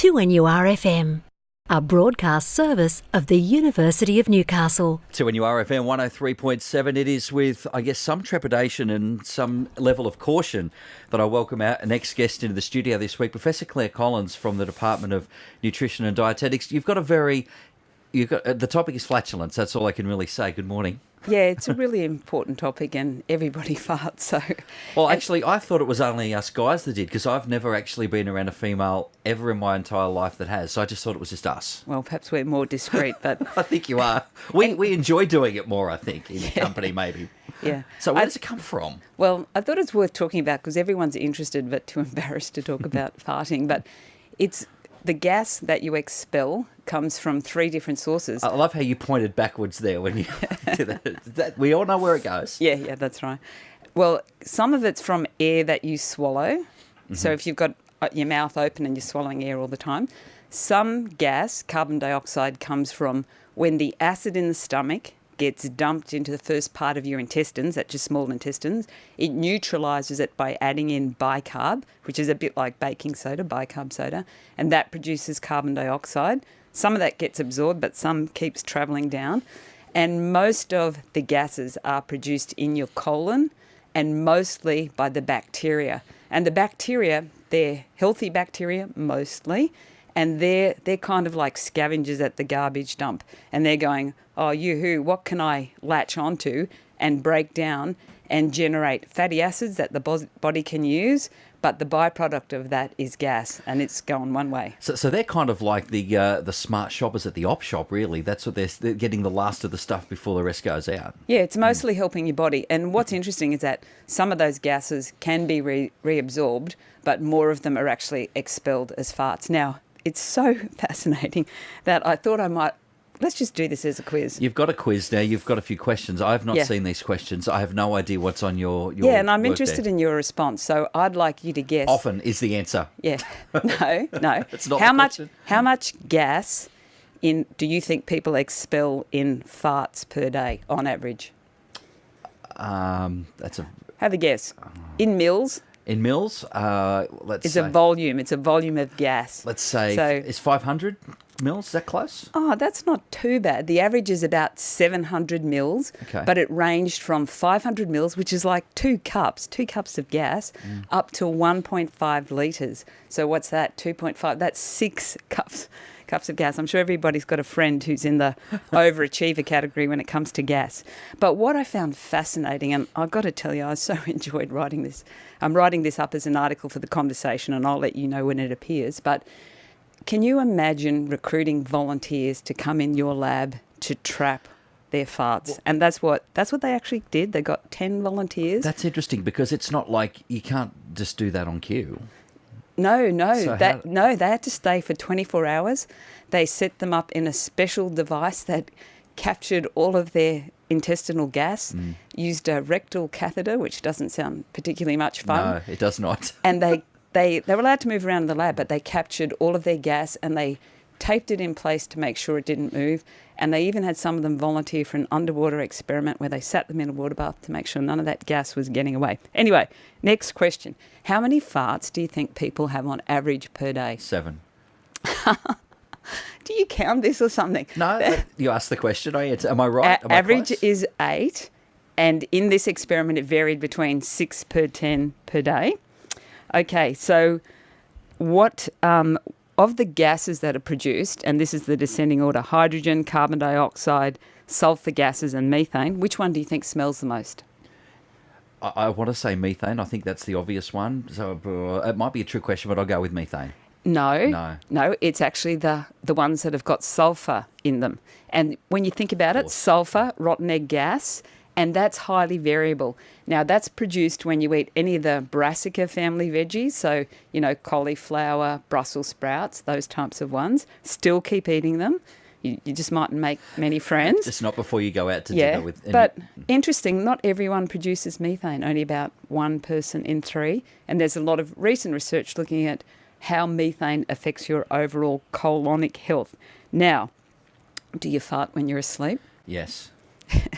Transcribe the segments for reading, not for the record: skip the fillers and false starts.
2NURFM, a broadcast service of the University of Newcastle. 2NURFM 103.7. It is with, I guess, some trepidation and some level of caution that I welcome our next guest into the studio this week, Professor Claire Collins from the Department of Nutrition and Dietetics. The topic is flatulence. That's all I can really say. Good morning. Yeah, it's a really important topic and everybody farts. So, well, actually, I thought it was only us guys that did, because I've never actually been around a female ever in my entire life that has. So I just thought it was just us. Well, perhaps we're more discreet, but... I think you are. We enjoy doing it more, I think, in company maybe. Yeah. So where does it come from? Well, I thought it's worth talking about because everyone's interested but too embarrassed to talk about farting. But it's... The gas that you expel comes from three different sources. I love how you pointed backwards there when you did that. We all know where it goes. Yeah, that's right. Well, some of it's from air that you swallow. Mm-hmm. So if you've got your mouth open and you're swallowing air all the time. Some gas, carbon dioxide, comes from when the acid in the stomach gets dumped into the first part of your intestines, that's your small intestines. It neutralises it by adding in bicarb, which is a bit like baking soda, bicarb soda, and that produces carbon dioxide. Some of that gets absorbed, but some keeps travelling down. And most of the gases are produced in your colon and mostly by the bacteria. And the bacteria, they're healthy bacteria mostly, and they're kind of like scavengers at the garbage dump. And they're going, oh, yoo-hoo, what can I latch onto and break down and generate fatty acids that the body can use? But the byproduct of that is gas, and it's going one way. So they're kind of like the smart shoppers at the op shop, really. That's what they're getting, the last of the stuff before the rest goes out. Yeah, it's mostly helping your body. And what's interesting is that some of those gases can be reabsorbed, but more of them are actually expelled as farts. Now, it's so fascinating that I thought I might... Let's just do this as a quiz. You've got a quiz now. You've got a few questions. I have not seen these questions. I have no idea what's on your Yeah, and I'm interested in your response. So I'd like you to guess. Often is the answer. Yeah. No. It's not How much gas do you think people expel in farts per day on average? Have a guess. In mils? In mils, It's a volume of gas. Let's say, is 500 mils, is that close? Oh, that's not too bad. The average is about 700 mils, but it ranged from 500 mils, which is like two cups of gas, up to 1.5 litres. So what's that, 2.5? That's 6 cups of gas. I'm sure everybody's got a friend who's in the overachiever category when it comes to gas. But what I found fascinating, and I've got to tell you, I so enjoyed writing this. I'm writing this up as an article for The Conversation, and I'll let you know when it appears. But can you imagine recruiting volunteers to come in your lab to trap their farts? And that's what they actually did. They got 10 volunteers. That's interesting, because it's not like you can't just do that on cue. No, they had to stay for 24 hours. They set them up in a special device that captured all of their intestinal gas, used a rectal catheter, which doesn't sound particularly much fun. No, it does not. And they were allowed to move around in the lab, but they captured all of their gas and they taped it in place to make sure it didn't move. And they even had some of them volunteer for an underwater experiment where they sat them in a water bath to make sure none of that gas was getting away. Anyway, next question. How many farts do you think people have on average per day? 7. Do you count this or something? No, you asked the question. Am I right? Average is 8. And in this experiment, it varied between 6 per 10 per day. Okay, so what... of the gases that are produced, and this is the descending order, hydrogen, carbon dioxide, sulfur gases and methane, which one do you think smells the most? I want to say methane. I think that's the obvious one. So it might be a trick question, but I'll go with methane. No, it's actually the ones that have got sulfur in them. And when you think about it, sulfur, rotten egg gas, and that's highly variable. Now, that's produced when you eat any of the brassica family veggies, so, cauliflower, Brussels sprouts, those types of ones. Still keep eating them. You just mightn't make many friends. Just not before you go out to dinner with... But interesting, not everyone produces methane, only about 1 person in 3. And there's a lot of recent research looking at how methane affects your overall colonic health. Now, do you fart when you're asleep? Yes.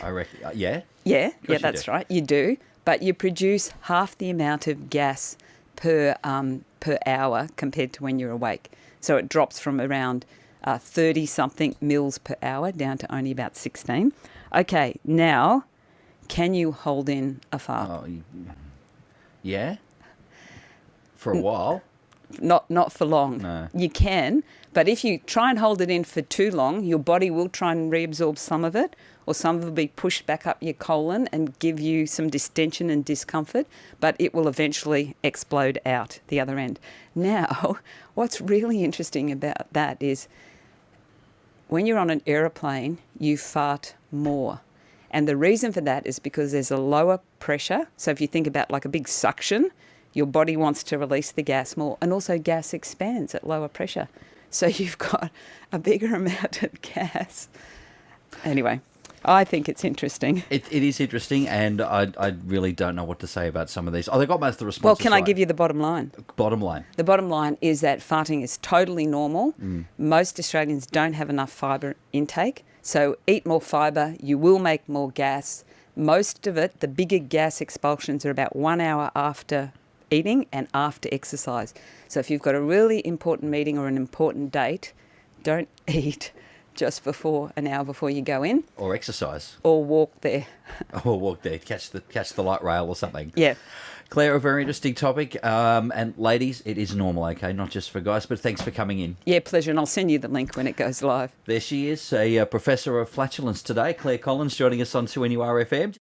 I reckon, yeah. Yeah, that's right. You do, but you produce half the amount of gas per hour compared to when you're awake. So it drops from around 30 something mils per hour down to only about 16. Okay, now, can you hold in a fart? Oh, yeah? For a while? Not for long. No. You can, but if you try and hold it in for too long, your body will try and reabsorb some of it, or some of it will be pushed back up your colon and give you some distension and discomfort, but it will eventually explode out the other end. Now, what's really interesting about that is when you're on an aeroplane, you fart more. And the reason for that is because there's a lower pressure. So if you think about like a big suction, your body wants to release the gas more, and also gas expands at lower pressure. So you've got a bigger amount of gas. Anyway, I think it's interesting. It is interesting, and I really don't know what to say about some of these. Oh, they got most of the responses. Well, can I right. give you the bottom line? Bottom line. The bottom line is that farting is totally normal. Most Australians don't have enough fibre intake. So eat more fibre, you will make more gas. Most of it, the bigger gas expulsions are about 1 hour after eating and after exercise. So if you've got a really important meeting or an important date, don't eat just before an hour before you go in. Or exercise. Or walk there. Or walk there, catch the light rail or something. Yeah. Claire, a very interesting topic. And ladies, it is normal, okay? Not just for guys, but thanks for coming in. Yeah, pleasure. And I'll send you the link when it goes live. There she is, a professor of flatulence today, Claire Collins, joining us on 2NURFM.